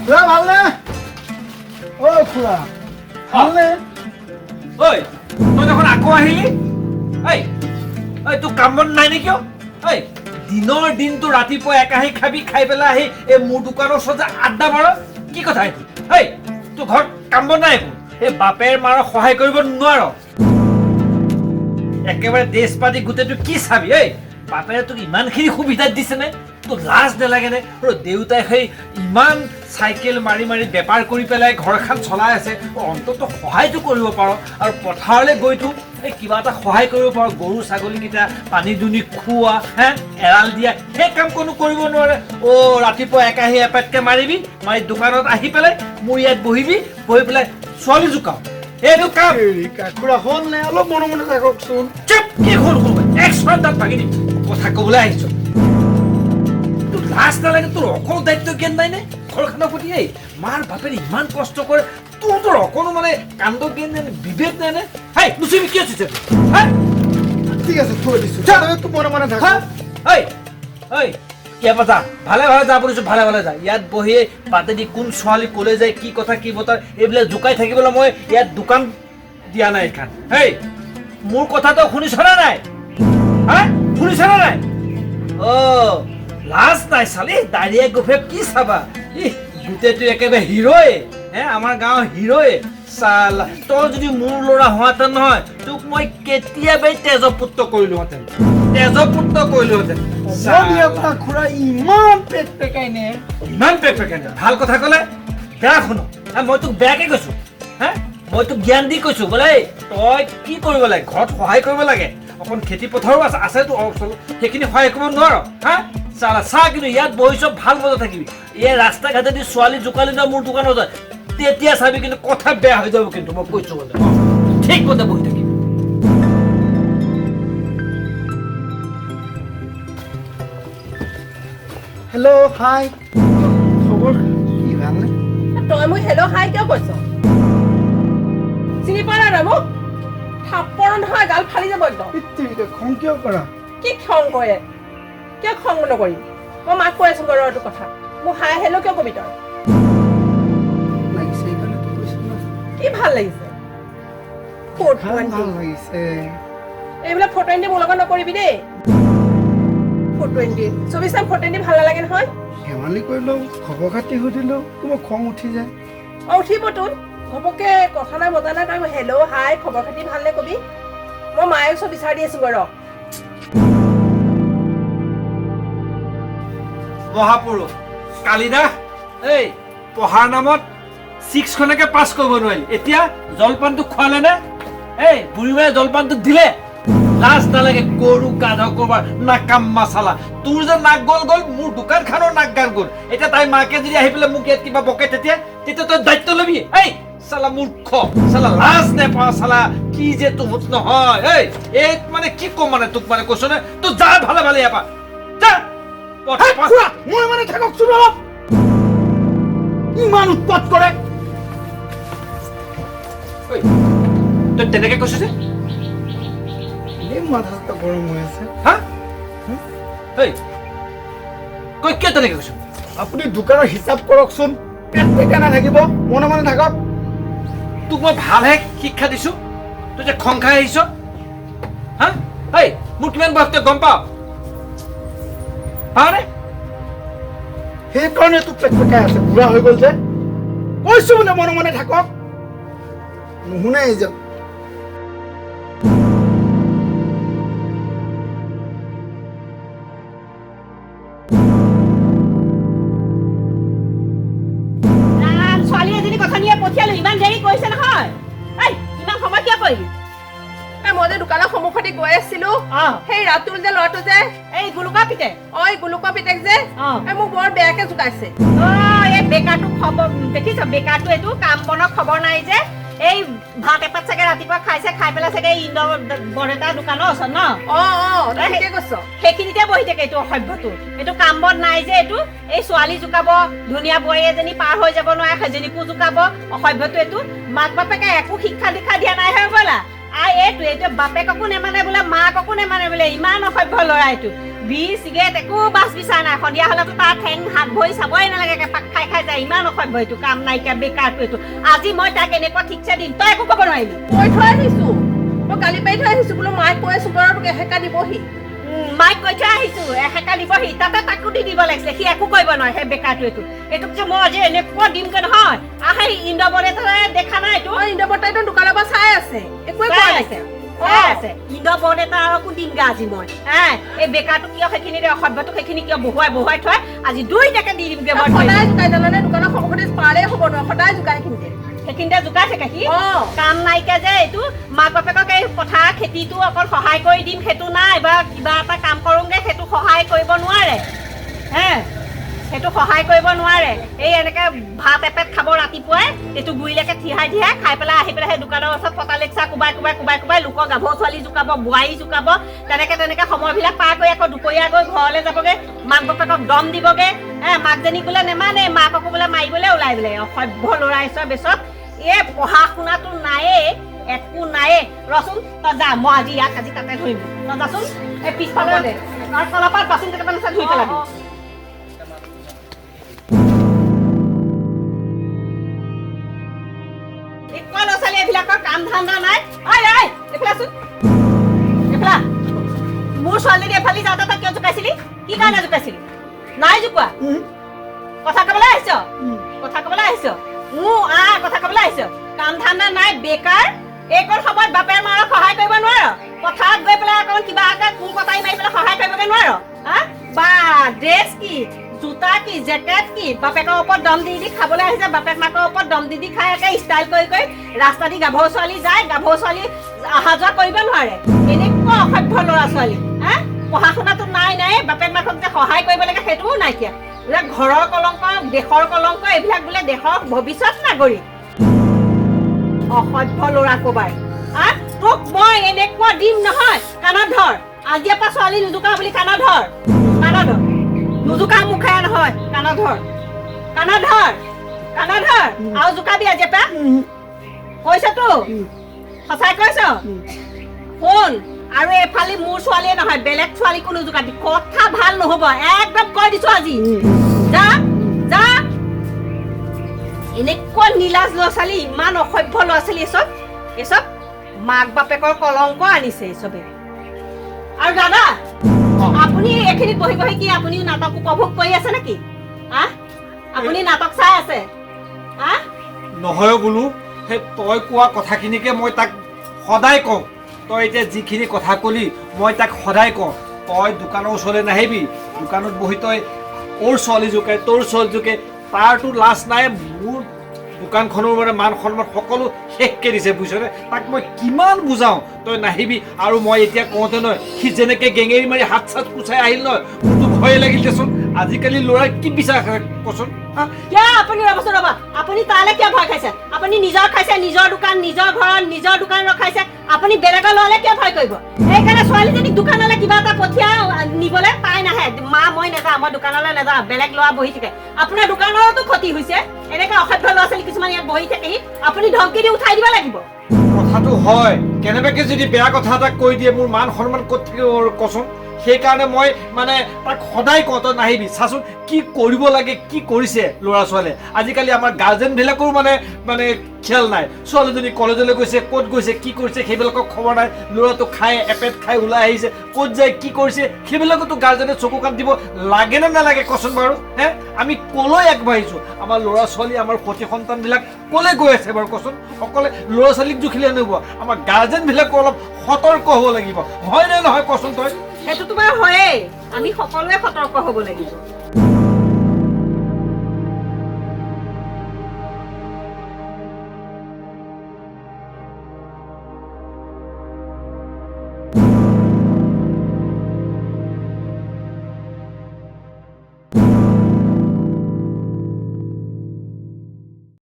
খুড়া ভালনে? ও খুড়া ভালনে? ঐ তই দেখোন আকৌ আহিলি। ঐ ঐ তোৰ কাম বন নাই নেকি? ঐ দিনৰ দিনটো ৰাতিপুৱা একাহি খাবি, খাই পেলাই আহি এই মোৰ দোকানৰ ওচৰত যে আড্ডা মাৰ, কি কথা এইটো? ঐ তোৰ ঘৰত কাম বন নাই একো? এই বাপেৰ মাৰক সহায় কৰিব নোৱাৰ? একেবাৰে দেশ পাতি গোটেইটো কি চাবি? ঐ বাপেৰে তোক ইমানখিনি সুবিধা দিছেনে? তোক লাজ নালাগেনে? আৰু দেউতাই সেই ইমান চাইকেল মাৰি মাৰি বেপাৰ কৰি পেলাই ঘৰখন চলাই আছে, অন্ততঃ সহায়টো কৰিব পাৰ। আৰু পথাৰলৈ গৈতো এই কিবা এটা সহায় কৰিব পাৰ, গৰু ছাগলীকেইটা পানী দুনি খুওৱা, এৰাল দিয়া, সেই কাম কোনো কৰিব নোৱাৰে। ৰাতিপুৱা একাহি এপেটকে মাৰিবি, মাৰি দোকানত আহি পেলাই মোৰ ইয়াত বহিবি, বহি পেলাই ছোৱালী জোকাও। এইটো কাম খুড়া হ'ল নে? অলপ মনে মনে থাককচোন। চুপ! কি হ'ল এক্সপাৰ্ট দাঁত ভাঙি দিম। কথা ক'বলৈ আহিছ? তোৰ লাজ নালাগে? তোৰ অকল দায়িত্ব জ্ঞান নাই নে ঘৰখনৰ প্ৰতি? এই মাৰ বাপেৰে ইমান কষ্ট কৰে, তোৰ অকণো মানে কাণ্ড জ্ঞান নাই নে, বিবেক নাই নে? হাই নুচুবি, কি আছে? ঠিক আছে থৈ দিছো, তোৰ মনে মনে থাক। ভালে ভালে যা পৰিছো, ভালে ভালে যা। ইয়াত বহিয়ে বাটেদি কোন ছোৱালী কলে যায়, কি কথা কি বতা, এইবিলাক জোকাই থাকিবলৈ মই ইয়াত দোকান দিয়া নাই এইখন। হেই মোৰ কথাটো শুনিছনে নাই? শুনিছনে নাই? লাজ নাই চালি, দাড়িয়ে গোফে কি চাবা? গোটেইটো একেবাৰে হিৰোয়ে, আমাৰ গাঁৱৰ হিৰোয়ে। চালা তই যদি মোৰ ল'ৰা হোৱাহেঁতেন নহয়, তোক মই কেতিয়াবাই তেজপুত্ৰ কৰিলোহেঁতেন, তেজপুত্ৰ কৰিলোহেঁতেন। খুড়া ইমান পেট পেকাই নে? ইমান পেট পেকাই নে? ভাল কথা ক'লে বেয়া শুনো। মই তোক বেয়াকে কৈছো? মই তোক জ্ঞান দি কৈছো বোলে তই কি কৰিব লাগে, ঘৰত সহায় কৰিব লাগে, অকণ খেতি পথাৰো আছে তো অলপ চলপ, সেইখিনি সহায় কৰিব নোৱাৰ? চালা চাহ, কিন্তু ইয়াত বহি চব ভাল মজা থাকিবি। এই ৰাস্তা ঘাটেদি ছোৱালী জোকালি ন মোৰ দোকানত, তেতিয়া চাবি কিন্তু কথা বেয়া হৈ যাব। কিন্তু মই কৈছো বোলে ঠিক মতে বহি থাকিবি। হেল্ল' হাই, খবৰ কি ভালনে? তই মোক হেল্ল' হাই কিয় কৈছ? চিনি পোৱা নাই মোক? থাপ্পৰ নহয়, গাল ফালি যাব একদম। খং কিয় কৰা? কি খং কৰে? কিয় খং নকৰিম? মই মাক কৈ আছো বাৰু এইটো কথা। মোক হাই হেল্ল' কিয় কবি তই? লাগিছে এইফালেতো কৈছো ন। কি ভাল লাগিছে? ভাল লাগিছে। এইবিলাক ফটো এণ্টি মোৰ লগত নকৰিবি দেই। ফটো এণ্টি চৌবিছ টাইম ফটো এণ্টি ভাল নালাগে নহয়। ধেমালি কৰিলো, খবৰ খাতি সুধিলো, তোমাৰ খং উঠি যায়। উঠিব তোৰ ঘপককে কথা নাই বজা নাই, তই হেল্ল' হাই খবৰ খাতি ভালনে কবি? মই মায়ে চব বিচাৰি দি আছো বাৰু। মহাপুৰুষ কালিদাস এই পঢ়াৰ নামত 6খনকে পাছ কৰিব নোৱাৰিল, এতিয়া জলপানটো খোৱালে নে? এই বুঢ়ীমায়ে জলপানটো দিলে, লাজ নালাগে? গৰু গাধ কৰবাৰ নাকাম মাছালা। তোৰ যে নাক গল গল, মোৰ দোকানখনৰ নাক গান গল। এতিয়া তাই মাকে যদি আহি পেলাই মোক ইয়াত কিবা বকে, তেতিয়া তই দায়িত্ব লবি? এই চালা মূৰ্খ, চালা লাজ নেপাওঁ, চালা কি যে তোৰ নহয়। এই মানে কি কম মানে তোক, মানে কৈছো নে? তোৰ যা ভালে ভালে ইয়াৰ পৰা যা। মই মানে থাককচোন অলপ, ইমান উৎপাত কৰে। তই তেনেকে কৈছ যে? মাথাটা গৰম হৈ আছে। কিয় তেনেকে কৈছ? আপুনি দোকানৰ হিচাপ কৰকচোন, পেট পেকা নাথাকিব, মনে মনে থাকক। তোক মই ভালহে শিক্ষা দিছো, তই যে খং খাই আহিছ। মোৰ কিমান বয়স তই গম পাৱ? পাৱনে? সেইকাৰণে তোক পেট পেকাই আছে, বুঢ়া হৈ গল যে। কৈছো বোলে মনে মনে থাকক, নুশুনে এই যে। ছোৱালী এজনী কথা নিয়ে পঠিয়ালো, ইমান দেৰি কৰিছে নহয়। ইমান সময় কিয় কৰিলি? মই যে দোকানৰ সন্মুখতে গৈ আছিলো, সেই ৰাতুল যে ল'ৰাটো যে এই গুলুকা পিতেক, এই গুলুকা পিতেক যে মোক বৰ বেয়াকে জোকাইছে। এই বেকাৰটো খবৰ দেখিছ? বেকাৰটো এইটো কাম বনৰ খবৰ নাই যে, এই ভাত এপাত চাগে ৰাতিপুৱা খাইছে, খাই পেলাই চাগে ইন্দৰ বৰদেউতাৰ দোকানৰ ওচৰত ন? ঠিকে কৈছ। সেইখিনিতে বহি থাকে এইটো অসভ্যটো। এইটো কাম বন নাই যে, এইটো এই ছোৱালী জোকাব, ধুনীয়া বোৱাৰী এজনী পাৰ হৈ যাব নোৱাৰে সেইজনীকো জোকাব, অসভ্যটো এইটো। মাক বাপেকে একো শিক্ষা দীক্ষা দিয়া নাই হয় বলা, এইটো বাপেককো নেমানে বোলে মাককো নেমানে বোলে ইমান অসভ্য ল'ৰা এইটো বিড়ি চিগাৰেট একো বাছ বিচাৰ নাই সন্ধিয়া হ'লেতো তাৰ ঠেং হাত ভৰি চাবই নালাগে পাক খাই খাই যায় ইমান অসভ্য এইটো কাম নাইকিয়া বেকাৰটো এইটো আজি মই তাক এনেকুৱা ঠিকছে দিম তই একো ক'ব নোৱাৰিবি কৈ থৈ আহিছো মই গালি পাৰি থৈ আহিছো বোলো মায়ে কৈ আছো বাৰু তোক এহেকা দিবহি মাইক কৈ থৈ আহিছো এসেকা দিবহি তাতে তাকো দি দিব লাগিছিলে সি একো কৰিব নোৱাৰে সেই বেকাৰটো এইটোক যে মই আজি এনেকুৱা দিমগে নহয় সেই ইন্দ্ৰবনে দেখা নাই এইটো ইন্দ্ৰবৰ্তাইতো দোকানৰ পৰা চাই আছে একোৱে কোৱা নাই ইন্দ্ৰবন এটা আৰু দিমগে আজি মই এই বেকাৰটো কিয় সেইখিনি অসভ্যটো সেইখিনি কিয় বহুৱাই থয় আজি দুইটাকে দি দিমগে মই সদায় জোকাই জানানে দোকানৰ সন্মুখতে পালেই হ'ব নহয় সদায় জোকাই সেইখিনিতে জোকাই থাকে সি কাম নাইকিয়া যে এইটো মাক বাপেকক এই পথাৰ খেতিটো অকল সহায় কৰি দিম সেইটো নাই বা কিবা এটা কাম কৰোঁগে সেইটো সহায় কৰিব নোৱাৰে সেইটো সহায় কৰিব নোৱাৰে এই এনেকে ভাত এপেট খাব ৰাতিপুৱাই এইটো গুৰিলৈকে থিহাই খাই পেলাই আহি পেলাই সেই দোকানৰ ওচৰত পতা লেকচা কোবাই লোকৰ গাভৰু ছোৱালী জোকাব বোৱাৰী জোকাব তেনেকে সময়বিলাক পাৰ কৰি আকৌ দুপৰীয়া গৈ ঘৰলৈ যাবগে মাক বাপেকক দম দিবগে মাকজনী বোলে নেমানে মাককো বোলে মাৰিবলৈ ওলাই বোলে অসভ্য ল'ৰা ঈশ্বৰ বেচত এই পঢ়া শুনাটো নায়ে একো নায়ে ৰচোন তই যা মই আজি ইয়াক আজি তাতে ধৰিম তই যাচোন এই পিছফালে কলপাত বাচন কেইটামান আছে ধুই পেলাবি ল'ৰা ছোৱালী এইবিলাকৰ কাম ধান্দা নাই এইফালে মোৰ ছোৱালী এফালি যাওঁতে তই কিয় জোকাইছিলি কি কাৰণে জোকাইছিলি নাই জোকোৱা কথা কবলৈ আহিছ কথা কবলৈ আহিছ কাম ধান্দা নাই বেকাৰ এইকণ সময়ত বাপেৰ মাৰক সহায় কৰিব নোৱাৰ পথাৰত গৈ পেলাই অকণ কিবা এটা কোৰ কটাৰী মাৰি পেলাই সহায় কৰিবগে নোৱাৰ বা ড্ৰেছ কি জোতা কি জেকেট কি বাপেকৰ ওপৰত দম দি খাবলৈ আহিছে বাপেক মাকৰ ওপৰত দম দি খাই একে ষ্টাইল কৰি ৰাস্তা দি গাভৰু ছোৱালী যায় গাভৰু ছোৱালী অহা যোৱা কৰিব নোৱাৰে এনেকুৱা অসভ্য ল'ৰা ছোৱালী পঢ়া শুনাটো নাই বাপেক মাকক যে সহায় কৰিব লাগে সেইটোও নাইকিয়া এইবিলাক ঘৰৰ কলংক দেশৰ কলংক এইবিলাক বোলে দেশৰ ভৱিষ্যত নাগৰিক অসভ্য ল'ৰা কবাই তোক মই এনেকুৱা দিম নহয় কাণত ধৰ আজিৰ পৰা ছোৱালী নুজুকা বুলি কাণত ধৰ নুজুকা মুখে নহয় কাণত ধৰ আৰু জোকাবি আজিৰ পৰা কৈছতো সঁচাই কৈছ শুন আৰু এফালে মোৰ ছোৱালীয়ে নহয় বেলেগ ছোৱালীকো নুজুকাবি কথা ভাল নহ'ব একদম কৈ দিছো আজি যা এনেকুৱা নীলাজ ল'ৰা ছোৱালী ইমান অসভ্য ল'ৰা ছোৱালী এচব মাক বাপেকৰ কলংক আনিছে এইচবে আৰু দাদা আপুনি এইখিনিত বহি কি আপুনি নাটক উপভোগ কৰি আছে নেকি আপুনি নাটক চাই আছে নহয় বোলো সেই তই কোৱা কথাখিনিকে মই তাক সদায় কওঁ তই এতিয়া যিখিনি কথা কলি মই তাক সদায় কওঁ তই দোকানৰ ওচৰলৈ নাহিবি দোকানত বহি তই ওৰ ছোৱালী জোকে তোৰ ছোৱালী জোকে তাৰতো লাজ নাই মোৰ দোকানখনৰ মানে মান সন্মান সকলো শেষকে দিছে বুজিছনে তাক মই কিমান বুজাওঁ তই নাহিবি আৰু মই এতিয়া কওঁতে নহয় সি যেনেকে গেঙেৰি মাৰি হাত চাত কুচাই আহিল নহয় মোৰতো ভয়ে লাগিল দেচোন আজিকালি ল'ৰাই কি বিচাৰ কচোন আপুনি ৰ'ব আপুনি তালৈ কিয় ভয় খাইছে আপুনি নিজৰ খাইছে নিজৰ দোকান নিজৰ ঘৰত নিজৰ দোকান ৰখাইছে আপুনি বেলেগৰ ল'লে কিয় ভয় কৰিব সেইকাৰণে ছোৱালীজনীক দোকানলৈ কিবা এটা পঠিয়াই নিবলৈ তাই নাহে মা মই নাযাওঁ মই দোকানলৈ নাযাওঁ বেলেগ ল'ৰা বহি থাকে আপোনাৰ দোকানৰতো ক্ষতি হৈছে এনেকৈ অসভ্য ল'ৰা ছোৱালী কিছুমান ইয়াত বহি থাকেহি আপুনি ধমকি দি উঠাই দিব লাগিব কথাটো হয় কেনেবাকে যদি বেয়া কথা এটা কৈ দিয়ে মোৰ মান সন্মান ক'ত থাকিব কচোন সেইকাৰণে মই মানে তাক সদায় কওঁ তই নাহিবি চাচোন কি কৰিব লাগে কি কৰিছে ল'ৰা ছোৱালীয়ে আজিকালি আমাৰ গাৰ্জেনবিলাকৰো মানে খেয়াল নাই ছোৱালীজনী কলেজলৈ গৈছে ক'ত গৈছে কি কৰিছে সেইবিলাকক খবৰ নাই ল'ৰাটো খাই এপেট খাই ওলাই আহিছে ক'ত যায় কি কৰিছে সেইবিলাকতো গাৰ্জেনে চকু কাণ দিব লাগে নে নালাগে কচোন বাৰু আমি ক'লৈ আগবাঢ়িছোঁ আমাৰ ল'ৰা ছোৱালী আমাৰ সতি সন্তানবিলাক ক'লৈ গৈ আছে বাৰু কচোন অকলে ল'ৰা ছোৱালীক জুখিলে নহ'ব আমাৰ গাৰ্জেনবিলাকো অলপ সতৰ্ক হ'ব লাগিব হয় নে নহয় কচোন তই সেইটো তোমাৰ হয়েই আমি সকলোৱে সতৰ্ক হ'ব লাগিব